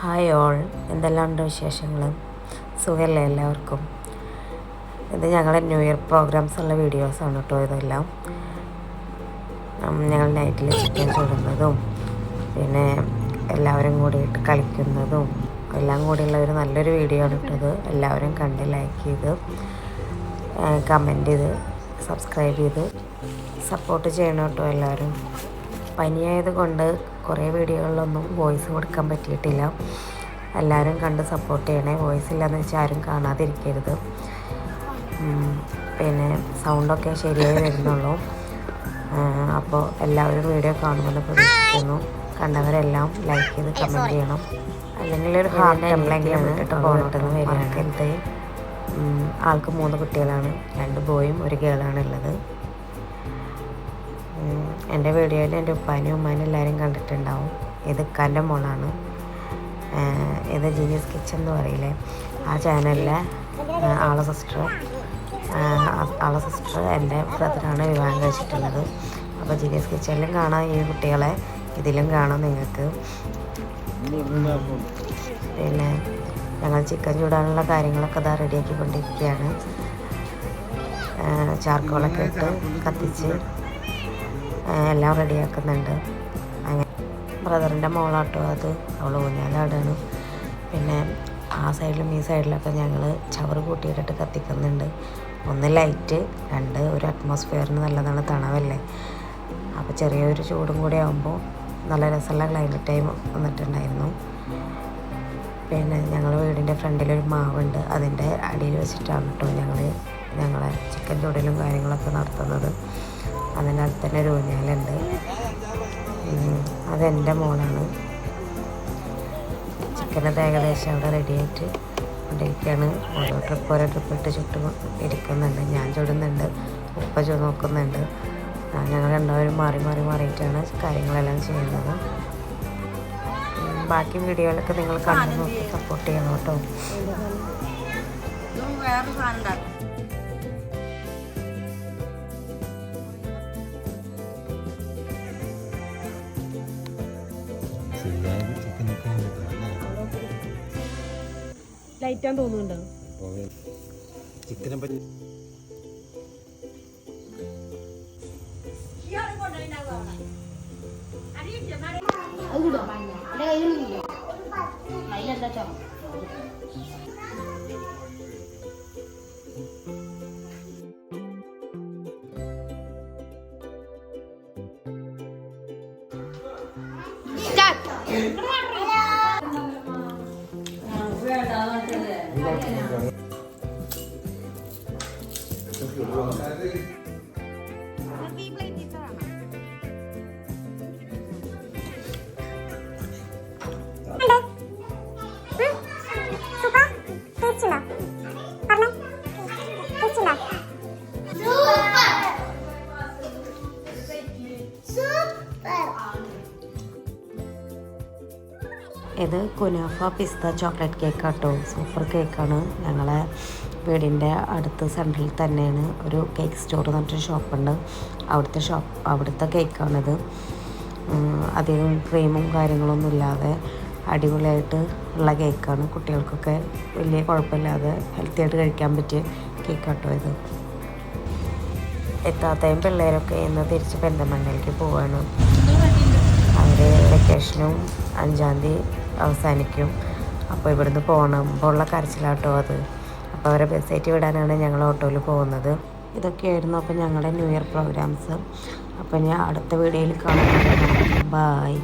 Hi all, എന്തെല്ലാം ഉണ്ട് വിശേഷങ്ങൾ? സുഖമല്ലേ എല്ലാവർക്കും? ഇത് ഞങ്ങളുടെ ന്യൂ ഇയർ പ്രോഗ്രാംസ് ഉള്ള വീഡിയോസാണ് കേട്ടോ. ഇതെല്ലാം ഞങ്ങൾ നൈറ്റിൽ ചിക്കൻ ചുടുന്നതും പിന്നെ എല്ലാവരും കൂടിയിട്ട് കളിക്കുന്നതും എല്ലാം കൂടിയുള്ള ഒരു നല്ലൊരു വീഡിയോ ആണ് കേട്ടത്. എല്ലാവരും കണ്ട് ലൈക്ക് ചെയ്ത് കമൻറ്റ് ചെയ്ത് സബ്സ്ക്രൈബ് ചെയ്ത് സപ്പോർട്ട് ചെയ്യണം കേട്ടോ എല്ലാവരും. പനിയായത് കൊണ്ട് കുറേ വീഡിയോകളിലൊന്നും വോയിസ് കൊടുക്കാൻ പറ്റിയിട്ടില്ല. എല്ലാവരും കണ്ട് സപ്പോർട്ട് ചെയ്യണേ. വോയിസ് ഇല്ലയെന്ന് വെച്ചാൽ ആരും കാണാതിരിക്കരുത്. പിന്നെ സൗണ്ടൊക്കെ ശരിയായി വരുന്നുള്ളൂ. അപ്പോൾ എല്ലാവരും വീഡിയോ കാണുമെന്ന് പ്രതീക്ഷിക്കുന്നു. കണ്ടവരെല്ലാം ലൈക്ക് ചെയ്ത് കമൻറ്റ് ചെയ്യണം. അല്ലെങ്കിൽ ഒരു ഹാർട്ട് എംബ്ലെങ്കിലും ഇട്ടിട്ട് പോകട്ടെന്ന് വരികയാണത്. ആൾക്ക് 3 കുട്ടികളാണ്, 2 ബോയും 1 ഗേളാണ് ഉള്ളത്. എൻ്റെ വീഡിയോയിൽ എൻ്റെ ഉപ്പാനും ഉമ്മാനും എല്ലാവരും കണ്ടിട്ടുണ്ടാവും. ഇത് ഇക്കാൻ്റെ മോളാണ്. ഇത് ജീനിയസ് കിച്ചൻ എന്ന് പറയില്ലേ, ആ ചാനലിലെ ആളെ സിസ്റ്റർ എൻ്റെ ബ്രദറാണ് വിവാഹം കഴിച്ചിട്ടുള്ളത്. അപ്പോൾ ജീനിയസ് കിച്ചണിലും കാണാം ഈ കുട്ടികളെ, ഇതിലും കാണാം നിങ്ങൾക്ക്. പിന്നെ ഞങ്ങൾ ചിക്കൻ ചൂടാനുള്ള കാര്യങ്ങളൊക്കെ ഇതാ റെഡിയാക്കിക്കൊണ്ടിരിക്കുകയാണ്. ചാർക്കോളൊക്കെ ഇട്ട് കത്തിച്ച് എല്ലാം റെഡിയാക്കുന്നുണ്ട്. അങ്ങനെ ബ്രദറിൻ്റെ മോളാട്ടോ അത്, അവൾ ഊഞ്ഞാലാടാണ്. പിന്നെ ആ സൈഡിലും ഈ സൈഡിലൊക്കെ ഞങ്ങൾ ചവറ് കൂട്ടിയിട്ടിട്ട് കത്തിക്കുന്നുണ്ട്. 1 ലൈറ്റ്, 2 ഒരു അറ്റ്മോസ്ഫിയറിന് നല്ലതാണ്, തണവല്ലേ. അപ്പോൾ ചെറിയൊരു ചൂടും കൂടി ആകുമ്പോൾ നല്ല രസമുള്ള ക്ലൈമറ്റായി വന്നിട്ടുണ്ടായിരുന്നു. പിന്നെ ഞങ്ങൾ വീടിൻ്റെ ഫ്രണ്ടിലൊരു മാവുണ്ട്, അതിൻ്റെ അടിയിൽ വെച്ചിട്ടാണ് കേട്ടോ ഞങ്ങളെ ചിക്കൻ ചൂടലും കാര്യങ്ങളൊക്കെ നടത്തുന്നത്. അതിൻ്റെ അടുത്ത് തന്നെ ഒരു ഊഞ്ഞാലുണ്ട്. അതെൻ്റെ മോളാണ്. ചിക്കനത് ഏകദേശം അവിടെ റെഡിയായിട്ട് കൊണ്ടിരിക്കുകയാണ്. ഓരോ ട്രിപ്പ് ഇട്ട് ചുട്ട് ഇരിക്കുന്നുണ്ട്. ഞാൻ ചുടുന്നുണ്ട്, ഉപ്പ നോക്കുന്നുണ്ട്. ഞങ്ങൾ രണ്ടുപേരും മാറിയിട്ടാണ് കാര്യങ്ങളെല്ലാം ചെയ്യുന്നത്. ബാക്കി വീഡിയോയിലൊക്കെ നിങ്ങൾ കണ്ടു നോക്കി സപ്പോർട്ട് ചെയ്യണം കേട്ടോ. ലൈറ്റാന്ന് തോന്നുന്നുണ്ടോ? ചിക്കനെ പറ്റി ഇത് കുനാഫ പിസ്ത ചോക്ലേറ്റ് കേക്കാട്ടോ. സൂപ്പർ കേക്കാണ്. ഞങ്ങളെ വീടിൻ്റെ അടുത്ത് സെൻട്രലിൽ തന്നെയാണ് ഒരു കേക്ക് സ്റ്റോർ എന്ന് പറഞ്ഞിട്ടൊരു ഷോപ്പുണ്ട്. അവിടുത്തെ കേക്കാണിത്. അധികം ക്രീമും കാര്യങ്ങളൊന്നും ഇല്ലാതെ അടിപൊളിയായിട്ട് ഉള്ള കേക്കാണ്. കുട്ടികൾക്കൊക്കെ വലിയ കുഴപ്പമില്ലാതെ ഹെൽത്തി ആയിട്ട് കഴിക്കാൻ പറ്റിയ കേക്കാട്ടോ ഇത്. എത്താത്തയും പിള്ളേരൊക്കെ ഇന്ന് തിരിച്ച് പെരിന്തൽമണ്ണയിലേക്ക് പോവാണ്. അവർ വെക്കേഷനും 5-ാം തീയതി അവസാനിക്കും. അപ്പോൾ ഇവിടുന്ന് പോകണമ്പോൾ ഉള്ള കരച്ചിലാട്ടോ അത്. അപ്പോൾ അവരെ ബസ്സേറ്റ് വിടാനാണ് ഞങ്ങൾ ഓട്ടോയിൽ പോകുന്നത്. ഇതൊക്കെയായിരുന്നു അപ്പോൾ ഞങ്ങളുടെ ന്യൂ ഇയർ പ്രോഗ്രാംസ്. അപ്പോൾ ഞാൻ അടുത്ത വീഡിയോയിൽ കാണുന്നത്. ബായ്.